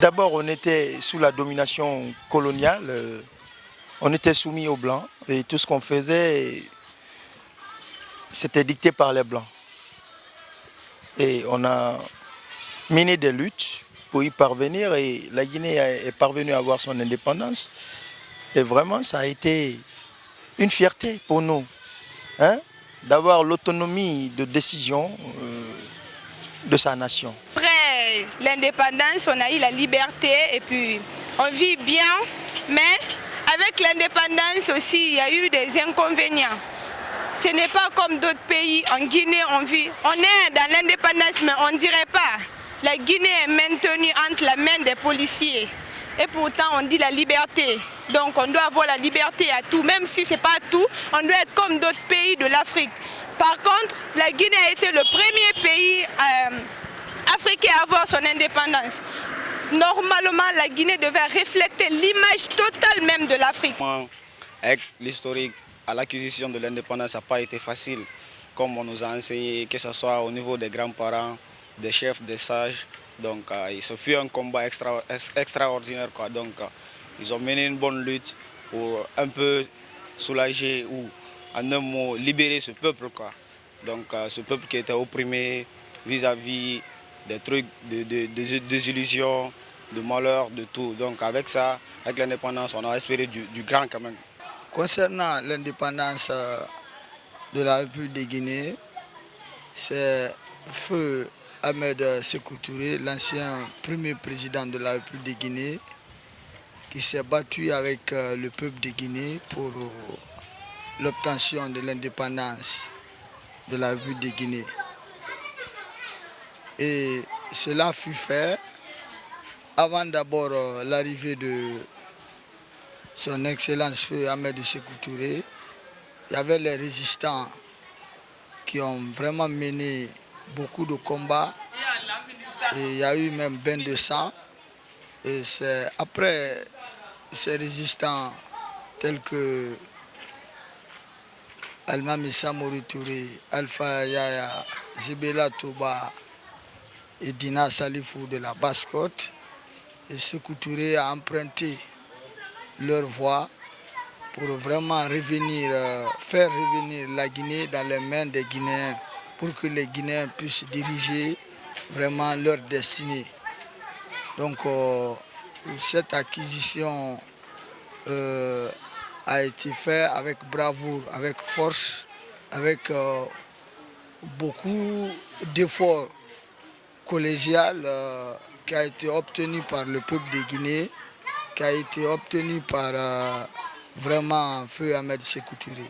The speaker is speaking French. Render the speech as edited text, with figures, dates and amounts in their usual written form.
D'abord, on était sous la domination coloniale, on était soumis aux Blancs et tout ce qu'on faisait, c'était dicté par les Blancs. Et on a mené des luttes pour y parvenir et la Guinée est parvenue à avoir son indépendance. Et vraiment, ça a été une fierté pour nous, hein, d'avoir l'autonomie de décision de sa nation. Après l'indépendance, on a eu la liberté et puis on vit bien, mais avec l'indépendance aussi, il y a eu des inconvénients. Ce n'est pas comme d'autres pays. En Guinée, on est dans l'indépendance, mais on ne dirait pas. La Guinée est maintenue entre la main des policiers. Et pourtant, on dit la liberté. Donc, on doit avoir la liberté à tout. Même si ce n'est pas tout, on doit être comme d'autres pays de l'Afrique. Par contre, la Guinée a été le premier pays africain à avoir son indépendance. Normalement, la Guinée devait refléter l'image totale même de l'Afrique. Avec l'historique, à l'acquisition de l'indépendance, ça n'a pas été facile, comme on nous a enseigné, que ce soit au niveau des grands-parents, des chefs, des sages. Donc, ce fut un combat extraordinaire, quoi. Donc, ils ont mené une bonne lutte pour un peu soulager ou, en un mot, libérer ce peuple, quoi. Donc, ce peuple qui était opprimé vis-à-vis des trucs, des illusions, de malheur, de tout. Donc, avec ça, avec l'indépendance, on a espéré du grand quand même. Concernant l'indépendance de la République de Guinée, c'est Feu Ahmed Sékou Touré, l'ancien premier président de la République de Guinée, qui s'est battu avec le peuple de Guinée pour l'obtention de l'indépendance de la République de Guinée. Et cela fut fait avant d'abord l'arrivée de son Excellence Feu Ahmed Sékou Touré. Il y avait les résistants qui ont vraiment mené beaucoup de combats. Et il y a eu même bain de sang. Et c'est après ces résistants tels que Almami Samori Touré, Alpha Yaya, Zibela Touba et Dina Salifou de la Basse-Côte, et Sékou Touré a emprunté leur voie pour vraiment revenir, faire revenir la Guinée dans les mains des Guinéens pour que les Guinéens puissent diriger vraiment leur destinée. Donc cette acquisition a été faite avec bravoure, avec force, avec beaucoup d'efforts collégial qui a été obtenu par le peuple de Guinée, qui a été obtenu par vraiment Feu Ahmed Sékou Touré.